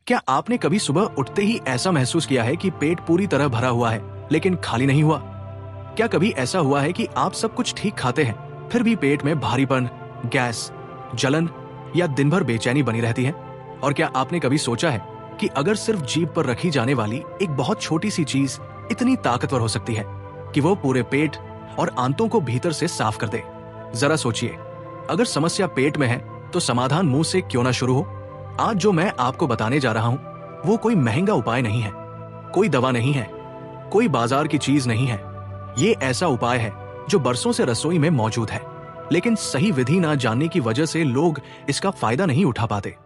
क्या आपने कभी सुबह उठते ही ऐसा महसूस किया है कि पेट पूरी तरह भरा हुआ है लेकिन खाली नहीं हुआ? क्या कभी ऐसा हुआ है कि आप सब कुछ ठीक खाते हैं फिर भी पेट में भारीपन, गैस, जलन या दिन भर बेचैनी बनी रहती है? और क्या आपने कभी सोचा है कि अगर सिर्फ जीभ पर रखी जाने वाली एक बहुत छोटी सी चीज इतनी ताकतवर हो सकती है कि वो पूरे पेट और आंतों को भीतर से साफ कर दे? जरा सोचिए, अगर समस्या पेट में है तो समाधान मुंह से क्यों ना शुरू हो? आज जो मैं आपको बताने जा रहा हूं वो कोई महंगा उपाय नहीं है, कोई दवा नहीं है, कोई बाजार की चीज नहीं है। ये ऐसा उपाय है जो बरसों से रसोई में मौजूद है, लेकिन सही विधि ना जानने की वजह से लोग इसका फायदा नहीं उठा पाते।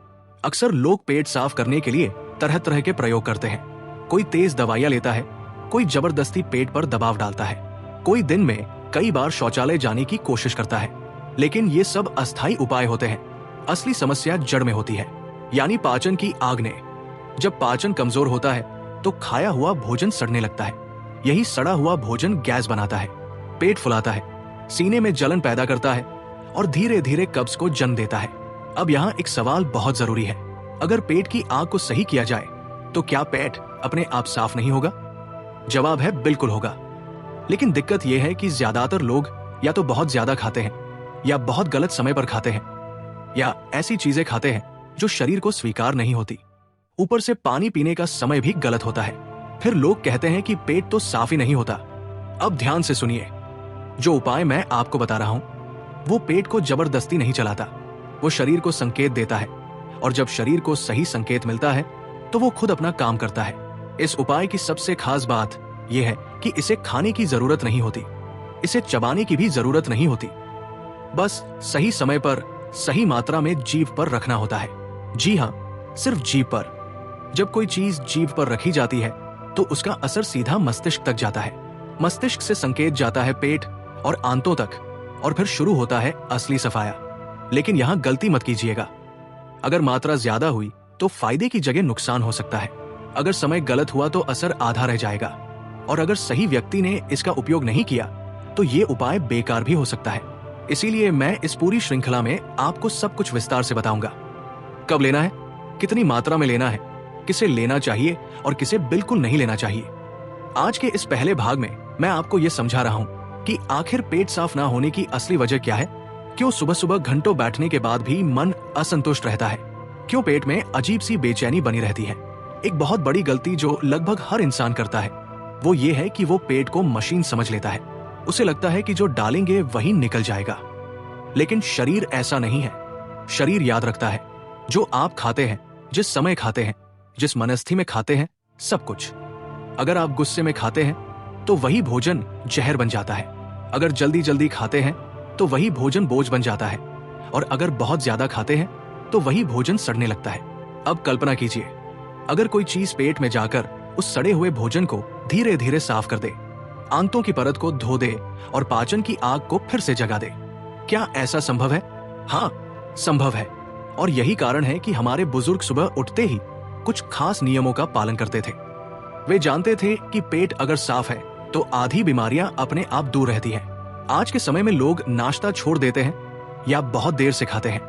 अक्सर लोग पेट साफ करने के लिए तरह तरह के प्रयोग करते हैं। कोई तेज दवाइयां लेता है, कोई जबरदस्ती पेट पर दबाव डालता है, कोई दिन में कई बार शौचालय जाने की कोशिश करता है। लेकिन ये सब अस्थायी उपाय होते हैं। असली समस्या जड़ में होती है, यानी पाचन की आग ने। जब पाचन कमजोर होता है तो खाया हुआ भोजन सड़ने लगता है। यही सड़ा हुआ भोजन गैस बनाता है, पेट फुलाता है, सीने में जलन पैदा करता है और धीरे धीरे कब्ज को जन्म देता है। अब यहाँ एक सवाल बहुत जरूरी है, अगर पेट की आग को सही किया जाए तो क्या पेट अपने आप साफ नहीं होगा? जवाब है बिल्कुल होगा। लेकिन दिक्कत यह है कि ज्यादातर लोग या तो बहुत ज्यादा खाते हैं, या बहुत गलत समय पर खाते हैं, या ऐसी चीजें खाते हैं जो शरीर को स्वीकार नहीं होती। ऊपर से पानी पीने का समय भी गलत होता है। फिर लोग कहते हैं कि पेट तो साफ ही नहीं होता। अब ध्यान से सुनिए, जो उपाय मैं आपको बता रहा हूं वो पेट को जबरदस्ती नहीं चलाता, वो शरीर को संकेत देता है। और जब शरीर को सही संकेत मिलता है तो वो खुद अपना काम करता है। इस उपाय की सबसे खास बात यह है कि इसे खाने की जरूरत नहीं होती, इसे चबाने की भी जरूरत नहीं होती। बस सही समय पर सही मात्रा में जीभ पर रखना होता है। जी हाँ, सिर्फ जीभ पर। जब कोई चीज जीभ पर रखी जाती है तो उसका असर सीधा मस्तिष्क तक जाता है। मस्तिष्क से संकेत जाता है पेट और आंतों तक, और फिर शुरू होता है असली सफाया। लेकिन यहाँ गलती मत कीजिएगा। अगर मात्रा ज्यादा हुई तो फायदे की जगह नुकसान हो सकता है। अगर समय गलत हुआ तो असर आधा रह जाएगा, और अगर सही व्यक्ति ने इसका उपयोग नहीं किया तो ये उपाय बेकार भी हो सकता है। इसीलिए मैं इस पूरी श्रृंखला में आपको सब कुछ विस्तार से बताऊंगा। कब लेना है, कितनी मात्रा में लेना है, किसे लेना चाहिए और किसे बिल्कुल नहीं लेना चाहिए। आज के इस पहले भाग में मैं आपको यह समझा रहा हूं कि आखिर पेट साफ ना होने की असली वजह क्या है, क्यों सुबह सुबह घंटों बैठने के बाद भी मन असंतुष्ट रहता है, क्यों पेट में अजीब सी बेचैनी बनी रहती है। एक बहुत बड़ी गलती जो लगभग हर इंसान करता है वो ये है कि वो पेट को मशीन समझ लेता है। उसे लगता है कि जो डालेंगे वही निकल जाएगा। लेकिन शरीर ऐसा नहीं है। शरीर याद रखता है जो आप खाते हैं, जिस समय खाते हैं, जिस मनस्थिति में खाते हैं, सब कुछ। अगर आप गुस्से में खाते हैं तो वही भोजन जहर बन जाता है। अगर जल्दी जल्दी खाते हैं तो वही भोजन बोझ बन जाता है, और अगर बहुत ज्यादा खाते हैं तो वही भोजन सड़ने लगता है। अब कल्पना कीजिए, अगर कोई चीज पेट में जाकर उस सड़े हुए भोजन को धीरे धीरे साफ कर दे, आंतों की परत को धो दे और पाचन की आग को फिर से जगा दे। क्या ऐसा संभव है? हाँ, संभव है। और यही कारण है कि हमारे बुजुर्ग सुबह उठते ही कुछ खास नियमों का पालन करते थे। वे जानते थे कि पेट अगर साफ है तो आधी बीमारियां अपने आप दूर रहती हैं। आज के समय में लोग नाश्ता छोड़ देते हैं या बहुत देर से खाते हैं,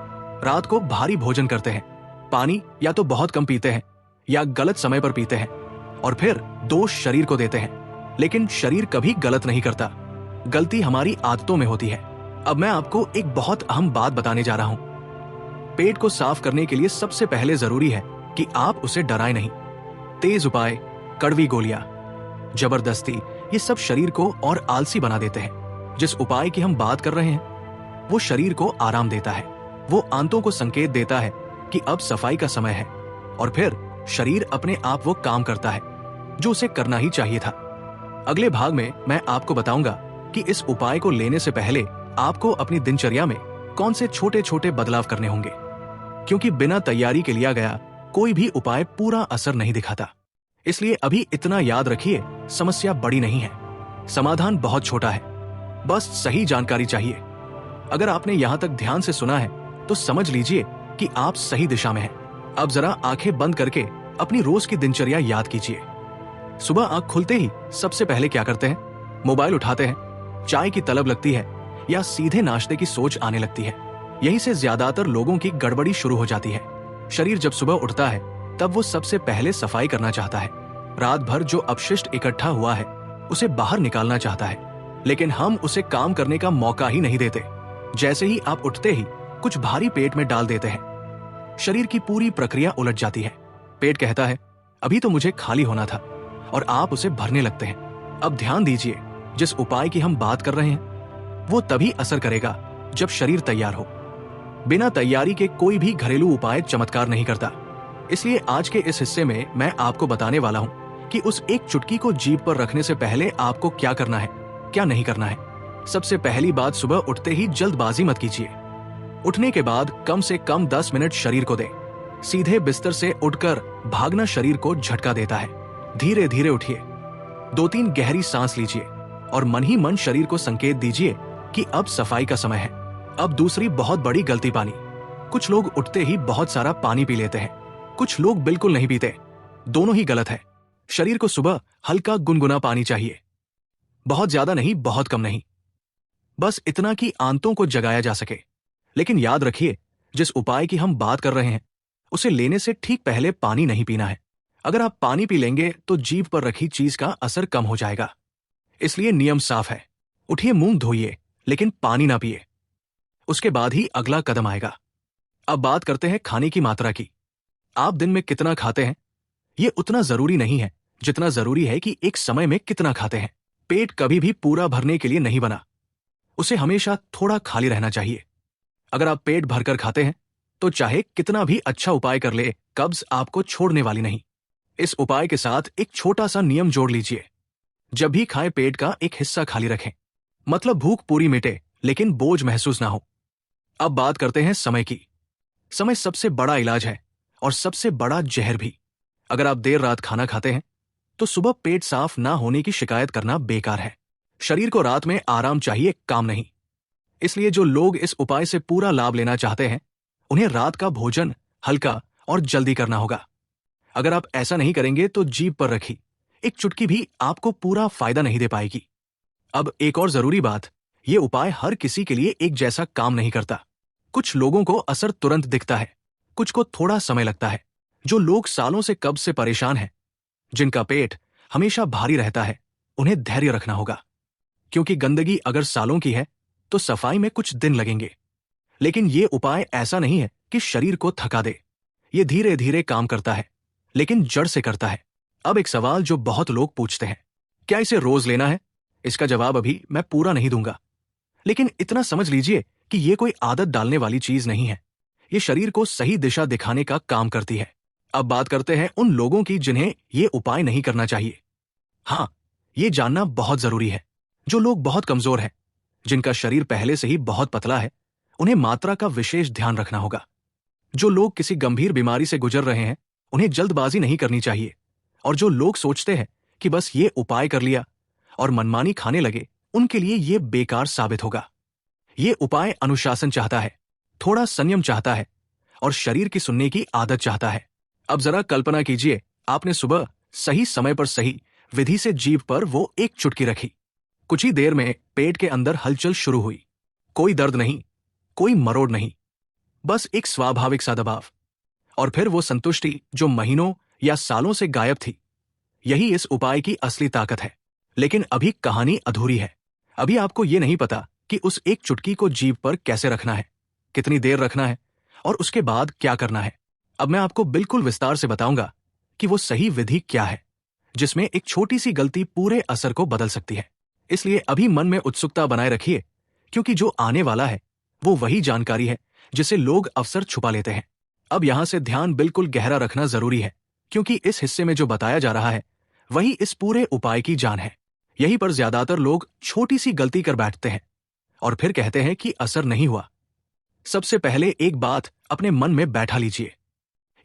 रात को भारी भोजन करते हैं, पानी या तो बहुत कम पीते हैं या गलत समय पर पीते हैं, और फिर दोष शरीर को देते हैं। लेकिन शरीर कभी गलत नहीं करता, गलती हमारी आदतों में होती है। अब मैं आपको एक बहुत अहम बात बताने जा रहा हूं। पेट को साफ करने के लिए सबसे पहले जरूरी है कि आप उसे डराएं नहीं। तेज उपाय, कड़वी गोलियां, जबरदस्ती, ये सब शरीर को और आलसी बना देते हैं। जिस उपाय की हम बात कर रहे हैं वो शरीर को आराम देता है, वो आंतों को संकेत देता है कि अब सफाई का समय है, और फिर शरीर अपने आप वो काम करता है जो उसे करना ही चाहिए था। अगले भाग में मैं आपको बताऊंगा कि इस उपाय को लेने से पहले आपको अपनी दिनचर्या में कौन से छोटे छोटे बदलाव करने होंगे, क्योंकि बिना तैयारी के लिया गया कोई भी उपाय पूरा असर नहीं दिखाता। इसलिए अभी इतना याद रखिए, समस्या बड़ी नहीं है, समाधान बहुत छोटा है, बस सही जानकारी चाहिए। अगर आपने यहाँ तक ध्यान से सुना है तो समझ लीजिए कि आप सही दिशा में हैं। अब जरा आंखें बंद करके अपनी रोज की दिनचर्या याद कीजिए। सुबह आंख खुलते ही सबसे पहले क्या करते हैं? मोबाइल उठाते हैं, चाय की तलब लगती है, या सीधे नाश्ते की सोच आने लगती है। यहीं से ज्यादातर लोगों की गड़बड़ी शुरू हो जाती है। शरीर जब सुबह उठता है तब वो सबसे पहले सफाई करना चाहता है। रात भर जो अपशिष्ट इकट्ठा हुआ है उसे बाहर निकालना चाहता है, लेकिन हम उसे काम करने का मौका ही नहीं देते। जैसे ही आप उठते ही कुछ भारी पेट में डाल देते हैं, शरीर की पूरी प्रक्रिया उलट जाती है। पेट कहता है अभी तो मुझे खाली होना था, और आप उसे भरने लगते हैं। अब ध्यान दीजिए, जिस उपाय की हम बात कर रहे हैं वो तभी असर करेगा जब शरीर तैयार हो। बिना तैयारी के कोई भी घरेलू उपाय चमत्कार नहीं करता। इसलिए आज के इस हिस्से में मैं आपको बताने वाला हूं कि उस एक चुटकी को जीभ पर रखने से पहले आपको क्या करना है, क्या नहीं करना है। सबसे पहली बात, सुबह उठते ही जल्दबाजी मत कीजिए। उठने के बाद कम से कम 10 मिनट शरीर को दें। सीधे बिस्तर से उठकर भागना शरीर को झटका देता है। धीरे धीरे उठिए, 2-3 गहरी सांस लीजिए और मन ही मन शरीर को संकेत दीजिए कि अब सफाई का समय है। अब दूसरी बहुत बड़ी गलती, पानी। कुछ लोग उठते ही बहुत सारा पानी पी लेते हैं, कुछ लोग बिल्कुल नहीं पीते। दोनों ही गलत है। शरीर को सुबह हल्का गुनगुना पानी चाहिए, बहुत ज्यादा नहीं, बहुत कम नहीं, बस इतना कि आंतों को जगाया जा सके। लेकिन याद रखिए, जिस उपाय की हम बात कर रहे हैं उसे लेने से ठीक पहले पानी नहीं पीना है। अगर आप पानी पी लेंगे तो जीभ पर रखी चीज का असर कम हो जाएगा। इसलिए नियम साफ है, उठिए, मुंह धोइए, लेकिन पानी ना पिए। उसके बाद ही अगला कदम आएगा। अब बात करते हैं खाने की मात्रा की। आप दिन में कितना खाते हैं ये उतना जरूरी नहीं है जितना जरूरी है कि एक समय में कितना खाते हैं। पेट कभी भी पूरा भरने के लिए नहीं बना, उसे हमेशा थोड़ा खाली रहना चाहिए। अगर आप पेट भरकर खाते हैं तो चाहे कितना भी अच्छा उपाय कर ले, कब्ज आपको छोड़ने वाली नहीं। इस उपाय के साथ एक छोटा सा नियम जोड़ लीजिए, जब भी खाएं पेट का एक हिस्सा खाली रखें। मतलब भूख पूरी मिटे लेकिन बोझ महसूस ना हो। अब बात करते हैं समय की। समय सबसे बड़ा इलाज है और सबसे बड़ा जहर भी। अगर आप देर रात खाना खाते हैं तो सुबह पेट साफ ना होने की शिकायत करना बेकार है। शरीर को रात में आराम चाहिए, काम नहीं। इसलिए जो लोग इस उपाय से पूरा लाभ लेना चाहते हैं उन्हें रात का भोजन हल्का और जल्दी करना होगा। अगर आप ऐसा नहीं करेंगे तो जीभ पर रखी एक चुटकी भी आपको पूरा फायदा नहीं दे पाएगी। अब एक और जरूरी बात, ये उपाय हर किसी के लिए एक जैसा काम नहीं करता। कुछ लोगों को असर तुरंत दिखता है, कुछ को थोड़ा समय लगता है। जो लोग सालों से कब्ज से परेशान हैं, जिनका पेट हमेशा भारी रहता है, उन्हें धैर्य रखना होगा, क्योंकि गंदगी अगर सालों की है तो सफाई में कुछ दिन लगेंगे। लेकिन ये उपाय ऐसा नहीं है कि शरीर को थका दे। ये धीरे धीरे काम करता है, लेकिन जड़ से करता है। अब एक सवाल जो बहुत लोग पूछते हैं, क्या इसे रोज लेना है? इसका जवाब अभी मैं पूरा नहीं दूंगा, लेकिन इतना समझ लीजिए कि ये कोई आदत डालने वाली चीज नहीं है। ये शरीर को सही दिशा दिखाने का काम करती है। अब बात करते हैं उन लोगों की जिन्हें ये उपाय नहीं करना चाहिए। हाँ, ये जानना बहुत जरूरी है। जो लोग बहुत कमजोर हैं, जिनका शरीर पहले से ही बहुत पतला है, उन्हें मात्रा का विशेष ध्यान रखना होगा। जो लोग किसी गंभीर बीमारी से गुजर रहे हैं, उन्हें जल्दबाजी नहीं करनी चाहिए। और जो लोग सोचते हैं कि बस ये उपाय कर लिया और मनमानी खाने लगे, उनके लिए ये बेकार साबित होगा। ये उपाय अनुशासन चाहता है, थोड़ा संयम चाहता है और शरीर की सुनने की आदत चाहता है। अब जरा कल्पना कीजिए, आपने सुबह सही समय पर सही विधि से जीभ पर वो एक चुटकी रखी। कुछ ही देर में पेट के अंदर हलचल शुरू हुई। कोई दर्द नहीं, कोई मरोड़ नहीं, बस एक स्वाभाविक सा दबाव। और फिर वो संतुष्टि जो महीनों या सालों से गायब थी। यही इस उपाय की असली ताकत है। लेकिन अभी कहानी अधूरी है। अभी आपको ये नहीं पता कि उस एक चुटकी को जीभ पर कैसे रखना है, कितनी देर रखना है और उसके बाद क्या करना है। अब मैं आपको बिल्कुल विस्तार से बताऊंगा कि वो सही विधि क्या है, जिसमें एक छोटी सी गलती पूरे असर को बदल सकती है। इसलिए अभी मन में उत्सुकता बनाए रखिए, क्योंकि जो आने वाला है वो वही जानकारी है जिसे लोग अक्सर छुपा लेते हैं। अब यहां से ध्यान बिल्कुल गहरा रखना जरूरी है, क्योंकि इस हिस्से में जो बताया जा रहा है वही इस पूरे उपाय की जान है। यहीं पर ज्यादातर लोग छोटी सी गलती कर बैठते हैं और फिर कहते हैं कि असर नहीं हुआ। सबसे पहले एक बात अपने मन में बैठा लीजिए,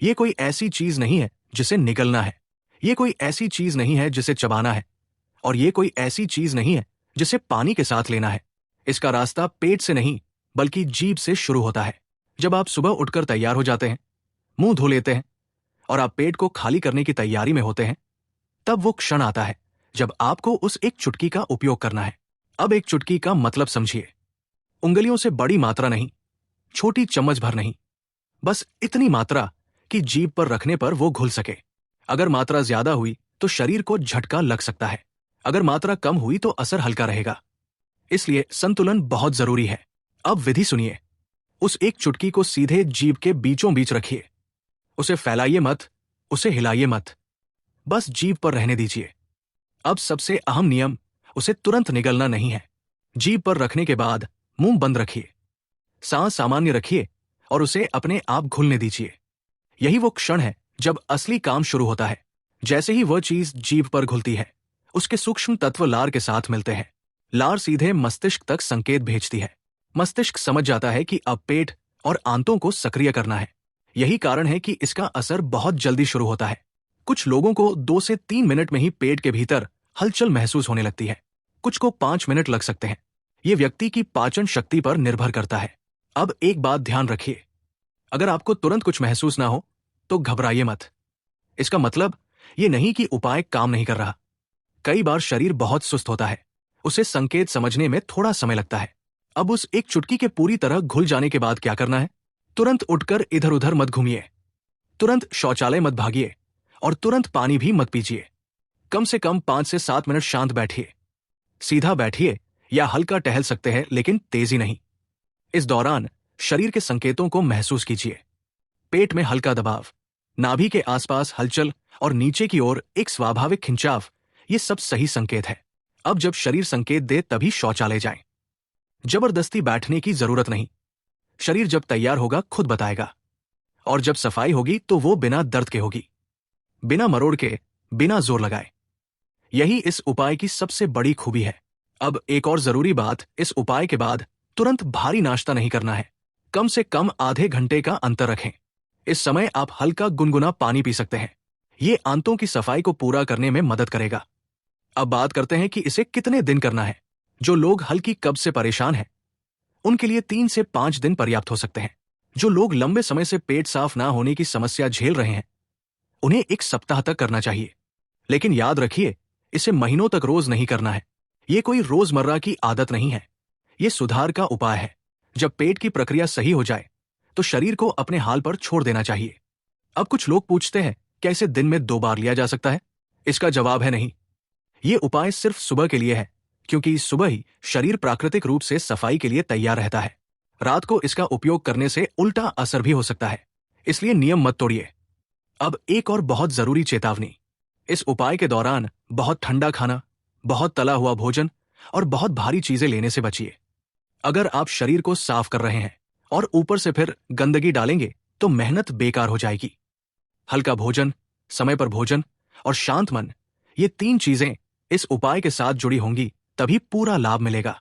ये कोई ऐसी चीज नहीं है जिसे निगलना है, ये कोई ऐसी चीज नहीं है जिसे चबाना है, और ये कोई ऐसी चीज नहीं है जिसे पानी के साथ लेना है। इसका रास्ता पेट से नहीं बल्कि जीभ से शुरू होता है। जब आप सुबह उठकर तैयार हो जाते हैं, मुंह धो लेते हैं और आप पेट को खाली करने की तैयारी में होते हैं, तब वो क्षण आता है जब आपको उस एक चुटकी का उपयोग करना है। अब एक चुटकी का मतलब समझिए, उंगलियों से बड़ी मात्रा नहीं, छोटी चम्मच भर नहीं, बस इतनी मात्रा कि जीभ पर रखने पर वो घुल सके। अगर मात्रा ज्यादा हुई तो शरीर को झटका लग सकता है, अगर मात्रा कम हुई तो असर हल्का रहेगा। इसलिए संतुलन बहुत जरूरी है। अब विधि सुनिए। उस एक चुटकी को सीधे जीभ के बीचों बीच रखिए। उसे फैलाइए मत, उसे हिलाइए मत, बस जीभ पर रहने दीजिए। अब सबसे अहम नियम, उसे तुरंत निगलना नहीं है। जीभ पर रखने के बाद मुंह बंद रखिए, सांस सामान्य रखिए और उसे अपने आप घुलने दीजिए। यही वो क्षण है जब असली काम शुरू होता है। जैसे ही वह चीज जीभ पर घुलती है, उसके सूक्ष्म तत्व लार के साथ मिलते हैं। लार सीधे मस्तिष्क तक संकेत भेजती है। मस्तिष्क समझ जाता है कि अब पेट और आंतों को सक्रिय करना है। यही कारण है कि इसका असर बहुत जल्दी शुरू होता है। कुछ लोगों को 2 से 3 मिनट में ही पेट के भीतर हलचल महसूस होने लगती है, कुछ को 5 मिनट लग सकते हैं। ये व्यक्ति की पाचन शक्ति पर निर्भर करता है। अब एक बात ध्यान रखिए, अगर आपको तुरंत कुछ महसूस ना हो तो घबराइए मत। इसका मतलब ये नहीं कि उपाय काम नहीं कर रहा। कई बार शरीर बहुत सुस्त होता है, उसे संकेत समझने में थोड़ा समय लगता है। अब उस एक चुटकी के पूरी तरह घुल जाने के बाद क्या करना है? तुरंत उठकर इधर उधर मत घूमिए, तुरंत शौचालय मत भागिए और तुरंत पानी भी मत पीजिए। कम से कम 5 से 7 मिनट शांत बैठिए, सीधा बैठिए या हल्का टहल सकते हैं लेकिन तेजी नहीं। इस दौरान शरीर के संकेतों को महसूस कीजिए। पेट में हल्का दबाव, नाभि के आसपास हलचल और नीचे की ओर एक स्वाभाविक खिंचाव, ये सब सही संकेत है। अब जब शरीर संकेत दे तभी शौचालय जाएं। जबरदस्ती बैठने की जरूरत नहीं। शरीर जब तैयार होगा खुद बताएगा। और जब सफाई होगी तो वो बिना दर्द के होगी, बिना मरोड़ के, बिना जोर लगाए। यही इस उपाय की सबसे बड़ी खूबी है। अब एक और जरूरी बात, इस उपाय के बाद तुरंत भारी नाश्ता नहीं करना है। कम से कम आधे घंटे का अंतर रखें। इस समय आप हल्का गुनगुना पानी पी सकते हैं। ये आंतों की सफाई को पूरा करने में मदद करेगा। अब बात करते हैं कि इसे कितने दिन करना है। जो लोग हल्की कब्ज से परेशान हैं, उनके लिए 3 से 5 दिन पर्याप्त हो सकते हैं। जो लोग लंबे समय से पेट साफ ना होने की समस्या झेल रहे हैं, उन्हें 1 सप्ताह तक करना चाहिए। लेकिन याद रखिए, इसे महीनों तक रोज नहीं करना है। ये कोई रोजमर्रा की आदत नहीं है, ये सुधार का उपाय है। जब पेट की प्रक्रिया सही हो जाए तो शरीर को अपने हाल पर छोड़ देना चाहिए। अब कुछ लोग पूछते हैं, क्या इसे दिन में 2 बार लिया जा सकता है? इसका जवाब है नहीं। ये उपाय सिर्फ सुबह के लिए है, क्योंकि सुबह ही शरीर प्राकृतिक रूप से सफाई के लिए तैयार रहता है। रात को इसका उपयोग करने से उल्टा असर भी हो सकता है, इसलिए नियम मत तोड़िए। अब एक और बहुत जरूरी चेतावनी, इस उपाय के दौरान बहुत ठंडा खाना, बहुत तला हुआ भोजन और बहुत भारी चीजें लेने से बचिए। अगर आप शरीर को साफ कर रहे हैं और ऊपर से फिर गंदगी डालेंगे तो मेहनत बेकार हो जाएगी। हल्का भोजन, समय पर भोजन और शांत मन, ये 3 चीजें इस उपाय के साथ जुड़ी होंगी, तभी पूरा लाभ मिलेगा।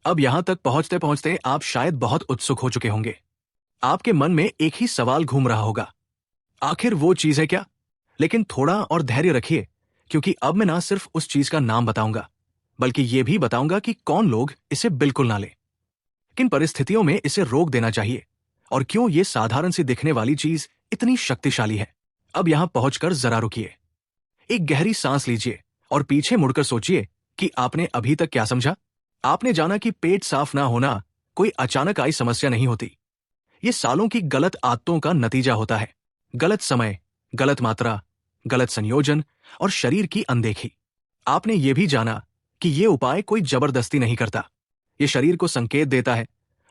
अब यहां तक पहुंचते पहुंचते आप शायद बहुत उत्सुक हो चुके होंगे। आपके मन में एक ही सवाल घूम रहा होगा, आखिर वो चीज है क्या? लेकिन थोड़ा और धैर्य रखिए, क्योंकि अब मैं ना सिर्फ उस चीज का नाम बताऊंगा, बल्कि ये भी बताऊंगा कि कौन लोग इसे बिल्कुल ना लें, किन परिस्थितियों में इसे रोक देना चाहिए और क्यों ये साधारण सी दिखने वाली चीज इतनी शक्तिशाली है। अब यहां पहुंचकर जरा रुकिए, एक गहरी सांस लीजिए और पीछे मुड़कर सोचिए कि आपने अभी तक क्या समझा। आपने जाना कि पेट साफ ना होना कोई अचानक आई समस्या नहीं होती। ये सालों की गलत आदतों का नतीजा होता है। गलत समय, गलत मात्रा, गलत संयोजन और शरीर की अनदेखी। आपने ये भी जाना कि ये उपाय कोई जबरदस्ती नहीं करता, ये शरीर को संकेत देता है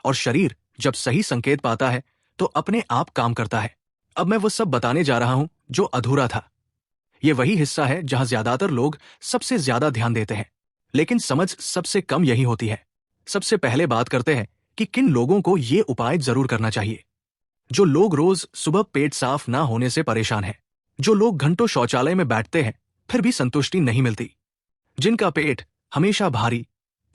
और शरीर जब सही संकेत पाता है तो अपने आप काम करता है। अब मैं वो सब बताने जा रहा हूं जो अधूरा था। ये वही हिस्सा है जहां ज्यादातर लोग सबसे ज्यादा ध्यान देते हैं, लेकिन समझ सबसे कम यही होती है। सबसे पहले बात करते हैं कि किन लोगों को ये उपाय जरूर करना चाहिए। जो लोग रोज सुबह पेट साफ ना होने से परेशान हैं, जो लोग घंटों शौचालय में बैठते हैं फिर भी संतुष्टि नहीं मिलती, जिनका पेट हमेशा भारी,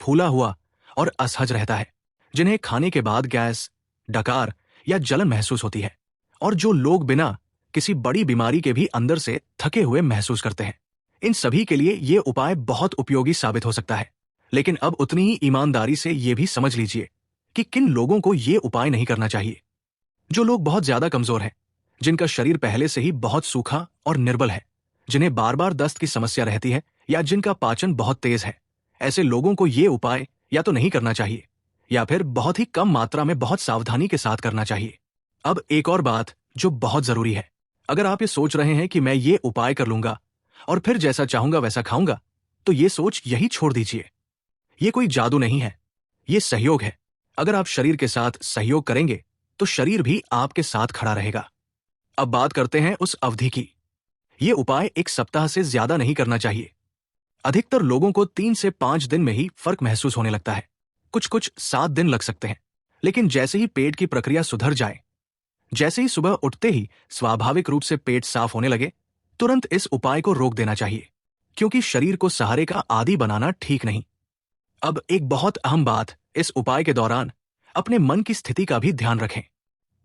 फूला हुआ और असहज रहता है, जिन्हें खाने के बाद गैस, डकार या जलन महसूस होती है, और जो लोग बिना किसी बड़ी बीमारी के भी अंदर से थके हुए महसूस करते हैं। इन सभी के लिए ये उपाय बहुत उपयोगी साबित हो सकता है। लेकिन अब उतनी ही ईमानदारी से ये भी समझ लीजिए कि किन लोगों को ये उपाय नहीं करना चाहिए। जो लोग बहुत ज्यादा कमजोर हैं, जिनका शरीर पहले से ही बहुत सूखा और निर्बल है, जिन्हें बार बार दस्त की समस्या रहती है या जिनका पाचन बहुत तेज है, ऐसे लोगों को ये उपाय या तो नहीं करना चाहिए या फिर बहुत ही कम मात्रा में बहुत सावधानी के साथ करना चाहिए। अब एक और बात जो बहुत जरूरी है, अगर आप ये सोच रहे हैं कि मैं ये उपाय कर लूंगा और फिर जैसा चाहूंगा वैसा खाऊंगा, तो ये सोच यही छोड़ दीजिए। ये कोई जादू नहीं है, ये सहयोग है। अगर आप शरीर के साथ सहयोग करेंगे तो शरीर भी आपके साथ खड़ा रहेगा। अब बात करते हैं उस अवधि की। ये उपाय 1 सप्ताह से ज्यादा नहीं करना चाहिए। अधिकतर लोगों को 3 से 5 दिन में ही फर्क महसूस होने लगता है। कुछ कुछ 7 दिन लग सकते हैं। लेकिन जैसे ही पेट की प्रक्रिया सुधर जाए, जैसे ही सुबह उठते ही स्वाभाविक रूप से पेट साफ होने लगे, तुरंत इस उपाय को रोक देना चाहिए, क्योंकि शरीर को सहारे का आदी बनाना ठीक नहीं। अब एक बहुत अहम बात, इस उपाय के दौरान अपने मन की स्थिति का भी ध्यान रखें।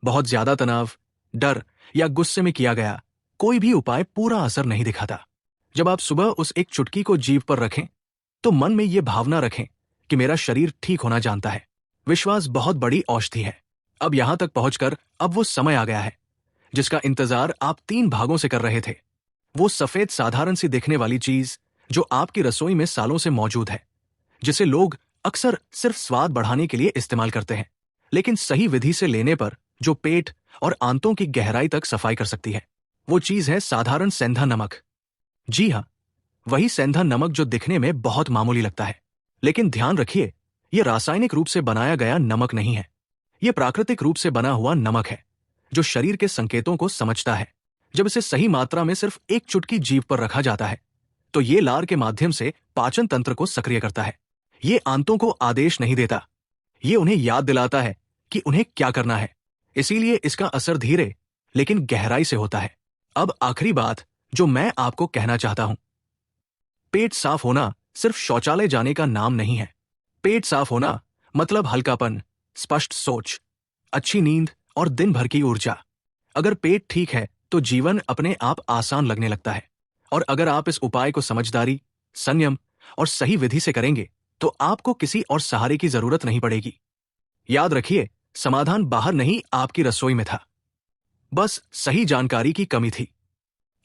बहुत ज्यादा तनाव, डर या गुस्से में किया गया कोई भी उपाय पूरा असर नहीं दिखाता। जब आप सुबह उस एक चुटकी को जीभ पर रखें, तो मन में यह भावना रखें कि मेरा शरीर ठीक होना जानता है। विश्वास बहुत बड़ी औषधि है। अब यहां तक पहुंचकर अब वो समय आ गया है जिसका इंतजार आप 3 भागों से कर रहे थे। वो सफेद साधारण सी दिखने वाली चीज जो आपकी रसोई में सालों से मौजूद है, जिसे लोग अक्सर सिर्फ स्वाद बढ़ाने के लिए इस्तेमाल करते हैं, लेकिन सही विधि से लेने पर जो पेट और आंतों की गहराई तक सफाई कर सकती है। वो चीज है साधारण सेंधा नमक। जी हाँ, वही सेंधा नमक जो दिखने में बहुत मामूली लगता है, लेकिन ध्यान रखिए, यह रासायनिक रूप से बनाया गया नमक नहीं है। यह प्राकृतिक रूप से बना हुआ नमक है जो शरीर के संकेतों को समझता है। जब इसे सही मात्रा में सिर्फ एक चुटकी जीभ पर रखा जाता है, तो ये लार के माध्यम से पाचन तंत्र को सक्रिय करता है। ये आंतों को आदेश नहीं देता, ये उन्हें याद दिलाता है कि उन्हें क्या करना है। इसीलिए इसका असर धीरे लेकिन गहराई से होता है। अब आखिरी बात जो मैं आपको कहना चाहता हूं, पेट साफ होना सिर्फ शौचालय जाने का नाम नहीं है। पेट साफ होना मतलब हल्कापन, स्पष्ट सोच, अच्छी नींद और दिन भर की ऊर्जा। अगर पेट ठीक है तो जीवन अपने आप आसान लगने लगता है। और अगर आप इस उपाय को समझदारी, संयम और सही विधि से करेंगे तो आपको किसी और सहारे की जरूरत नहीं पड़ेगी। याद रखिए, समाधान बाहर नहीं आपकी रसोई में था, बस सही जानकारी की कमी थी।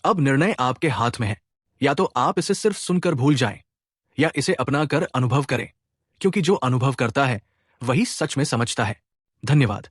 अब निर्णय आपके हाथ में है, या तो आप इसे सिर्फ सुनकर भूल जाएं या इसे अपनाकर अनुभव करें, क्योंकि जो अनुभव करता है वही सच में समझता है। धन्यवाद।